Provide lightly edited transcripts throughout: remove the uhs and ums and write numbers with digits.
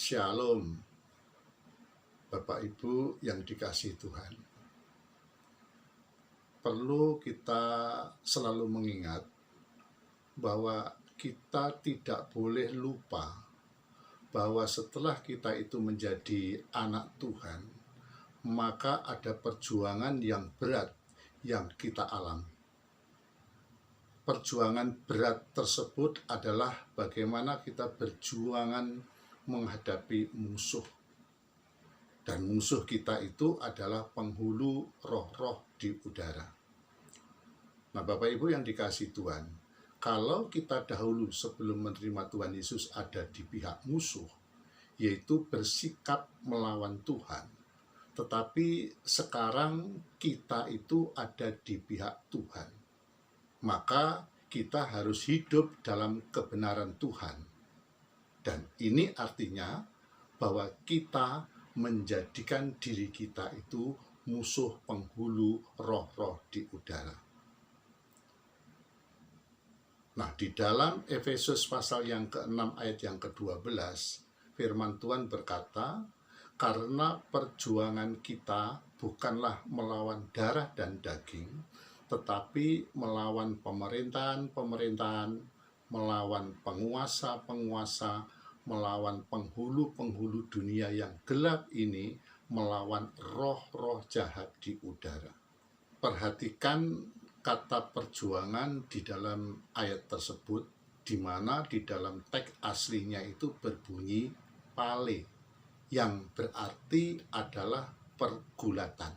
Shalom, Bapak Ibu yang dikasihi Tuhan. Perlu kita selalu mengingat bahwa kita tidak boleh lupa bahwa setelah kita itu menjadi anak Tuhan, maka ada perjuangan yang berat yang kita alami. Perjuangan berat tersebut adalah bagaimana kita berjuangan menghadapi musuh. Dan musuh kita itu adalah penghulu roh-roh di udara. Nah, Bapak Ibu yang dikasihi Tuhan, kalau kita dahulu sebelum menerima Tuhan Yesus ada di pihak musuh, yaitu bersikap melawan Tuhan, tetapi sekarang kita itu ada di pihak Tuhan, maka kita harus hidup dalam kebenaran Tuhan. Dan ini artinya bahwa kita menjadikan diri kita itu musuh penghulu roh-roh di udara. Nah, di dalam Efesus pasal yang ke-6 ayat yang ke-12, firman Tuhan berkata, karena perjuangan kita bukanlah melawan darah dan daging, tetapi melawan pemerintahan-pemerintahan, melawan penguasa-penguasa, melawan penghulu-penghulu dunia yang gelap ini, melawan roh-roh jahat di udara. Perhatikan kata perjuangan di dalam ayat tersebut, di mana di dalam teks aslinya itu berbunyi pale, yang berarti adalah pergulatan.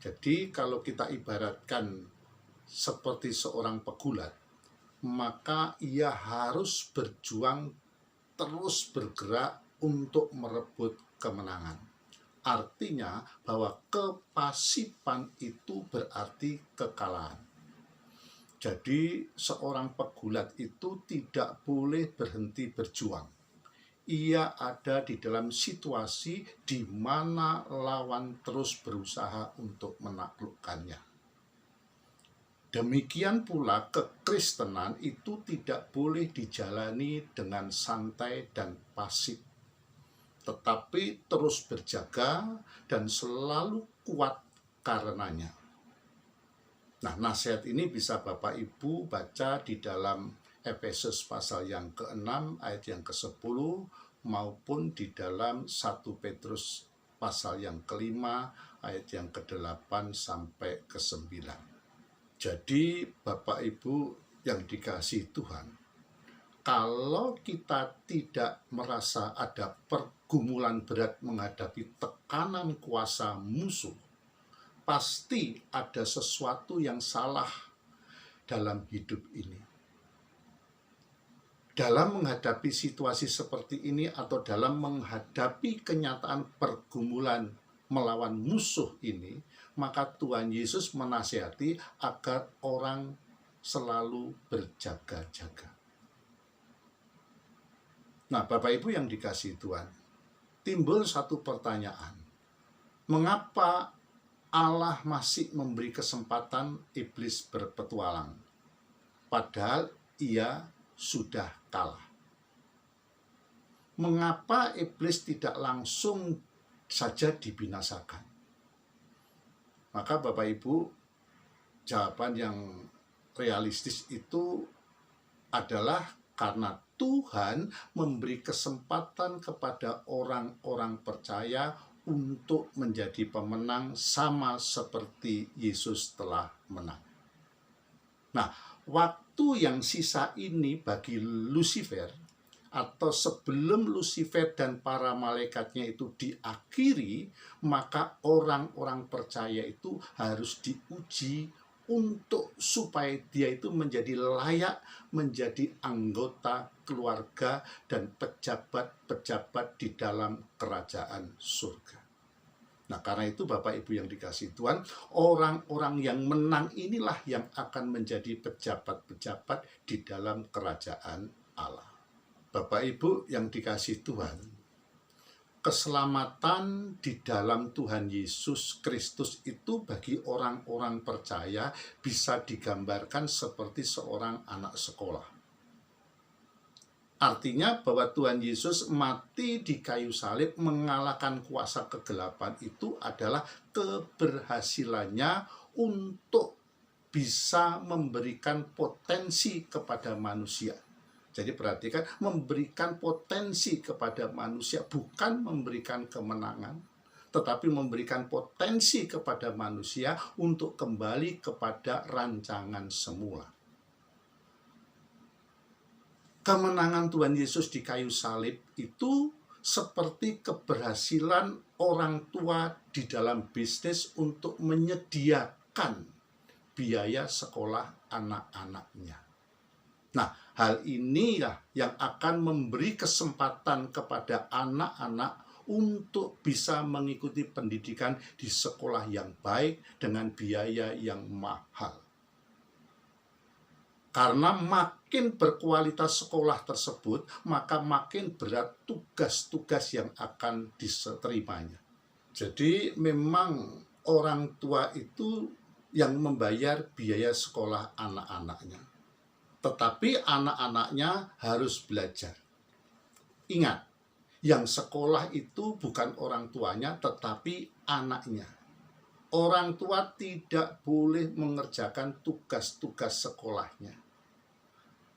Jadi kalau kita ibaratkan seperti seorang pegulat, maka ia harus berjuang terus bergerak untuk merebut kemenangan. Artinya bahwa kepasipan itu berarti kekalahan. Jadi seorang pegulat itu tidak boleh berhenti berjuang. Ia ada di dalam situasi di mana lawan terus berusaha untuk menaklukkannya. Demikian pula kekristenan itu tidak boleh dijalani dengan santai dan pasif, tetapi terus berjaga dan selalu kuat karenanya. Nah, nasihat ini bisa Bapak Ibu baca di dalam Efesus pasal yang ke-6 ayat yang ke-10 maupun di dalam 1 Petrus pasal yang ke-5 ayat yang ke-8 sampai ke-9. Jadi Bapak Ibu yang dikasihi Tuhan, kalau kita tidak merasa ada pergumulan berat menghadapi tekanan kuasa musuh, pasti ada sesuatu yang salah dalam hidup ini. Dalam menghadapi situasi seperti ini atau dalam menghadapi kenyataan pergumulan melawan musuh ini, maka Tuhan Yesus menasihati agar orang selalu berjaga-jaga. Nah, Bapak Ibu yang dikasihi Tuhan, timbul satu pertanyaan. Mengapa Allah masih memberi kesempatan iblis berpetualang? Padahal ia sudah kalah. Mengapa iblis tidak langsung saja dibinasakan? Maka Bapak Ibu, jawaban yang realistis itu adalah karena Tuhan memberi kesempatan kepada orang-orang percaya untuk menjadi pemenang sama seperti Yesus telah menang. Nah, waktu yang sisa ini bagi Lucifer, atau sebelum Lucifer dan para malaikatnya itu diakhiri, maka orang-orang percaya itu harus diuji untuk supaya dia itu menjadi layak menjadi anggota keluarga dan pejabat-pejabat di dalam kerajaan surga. Nah, karena itu Bapak Ibu yang dikasihi Tuhan, orang-orang yang menang inilah yang akan menjadi pejabat-pejabat di dalam kerajaan Allah. Bapak Ibu yang dikasihi Tuhan, keselamatan di dalam Tuhan Yesus Kristus itu bagi orang-orang percaya bisa digambarkan seperti seorang anak sekolah. Artinya bahwa Tuhan Yesus mati di kayu salib mengalahkan kuasa kegelapan itu adalah keberhasilannya untuk bisa memberikan potensi kepada manusia. Jadi perhatikan, memberikan potensi kepada manusia, bukan memberikan kemenangan, tetapi memberikan potensi kepada manusia untuk kembali kepada rancangan semula. Kemenangan Tuhan Yesus di kayu salib itu seperti keberhasilan orang tua di dalam bisnis untuk menyediakan biaya sekolah anak-anaknya. Nah, hal inilah yang akan memberi kesempatan kepada anak-anak untuk bisa mengikuti pendidikan di sekolah yang baik dengan biaya yang mahal. Karena makin berkualitas sekolah tersebut, maka makin berat tugas-tugas yang akan diterimanya. Jadi memang orang tua itu yang membayar biaya sekolah anak-anaknya. Tetapi anak-anaknya harus belajar. Ingat, yang sekolah itu bukan orang tuanya, tetapi anaknya. Orang tua tidak boleh mengerjakan tugas-tugas sekolahnya.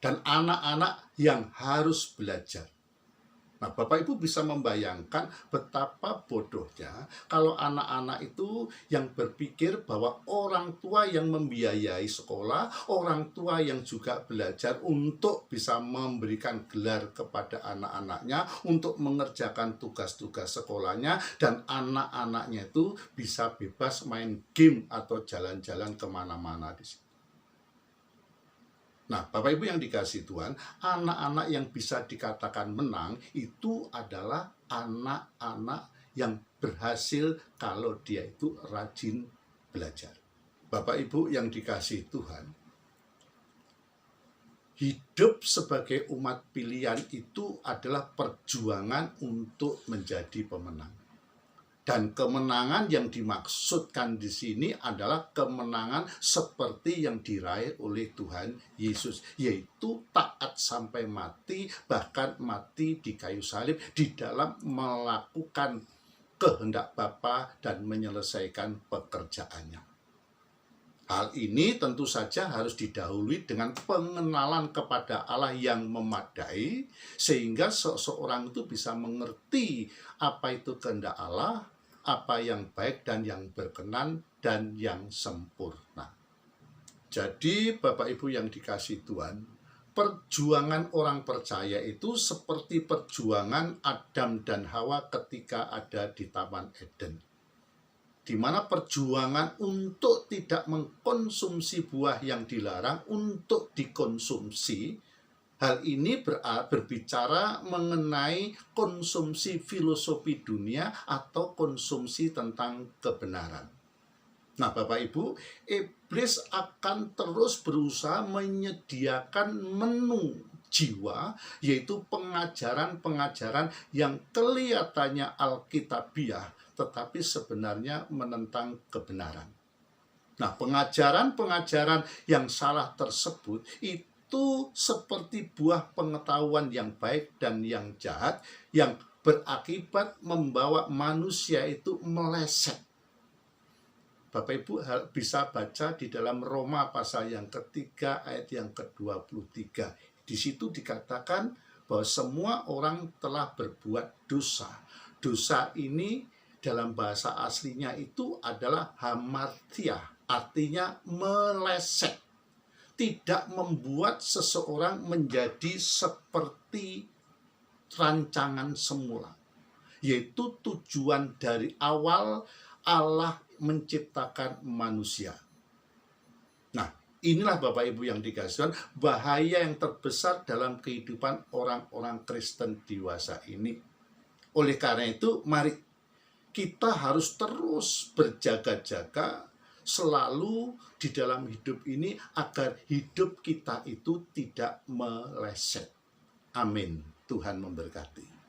Dan anak-anak yang harus belajar. Nah, Bapak Ibu bisa membayangkan betapa bodohnya kalau anak-anak itu yang berpikir bahwa orang tua yang membiayai sekolah, orang tua yang juga belajar untuk bisa memberikan gelar kepada anak-anaknya, untuk mengerjakan tugas-tugas sekolahnya, dan anak-anaknya itu bisa bebas main game atau jalan-jalan kemana-mana di situ. Nah, Bapak Ibu yang dikasihi Tuhan, anak-anak yang bisa dikatakan menang itu adalah anak-anak yang berhasil kalau dia itu rajin belajar. Bapak Ibu yang dikasihi Tuhan, hidup sebagai umat pilihan itu adalah perjuangan untuk menjadi pemenang. Dan kemenangan yang dimaksudkan di sini adalah kemenangan seperti yang diraih oleh Tuhan Yesus, yaitu taat sampai mati, bahkan mati di kayu salib di dalam melakukan kehendak Bapa dan menyelesaikan pekerjaannya. Hal ini tentu saja harus didahului dengan pengenalan kepada Allah yang memadai, sehingga seseorang itu bisa mengerti apa itu kehendak Allah, apa yang baik dan yang berkenan dan yang sempurna. Jadi Bapak Ibu yang dikasihi Tuhan, perjuangan orang percaya itu seperti perjuangan Adam dan Hawa ketika ada di Taman Eden, di mana perjuangan untuk tidak mengkonsumsi buah yang dilarang untuk dikonsumsi. Hal ini berbicara mengenai konsumsi filosofi dunia atau konsumsi tentang kebenaran. Nah, Bapak Ibu, iblis akan terus berusaha menyediakan menu jiwa, yaitu pengajaran-pengajaran yang kelihatannya alkitabiah, tetapi sebenarnya menentang kebenaran. Nah, pengajaran-pengajaran yang salah tersebut itu seperti buah pengetahuan yang baik dan yang jahat, yang berakibat membawa manusia itu meleset. Bapak Ibu bisa baca di dalam Roma pasal yang ketiga ayat yang ke-23. Di situ dikatakan bahwa semua orang telah berbuat dosa. Dosa ini dalam bahasa aslinya itu adalah hamartia, artinya meleset. Tidak membuat seseorang menjadi seperti rancangan semula, yaitu tujuan dari awal Allah menciptakan manusia. Nah, inilah Bapak Ibu yang dikasihi Tuhan, bahaya yang terbesar dalam kehidupan orang-orang Kristen dewasa ini. Oleh karena itu, mari kita harus terus berjaga-jaga selalu di dalam hidup ini agar hidup kita itu tidak meleset. Amin. Tuhan memberkati.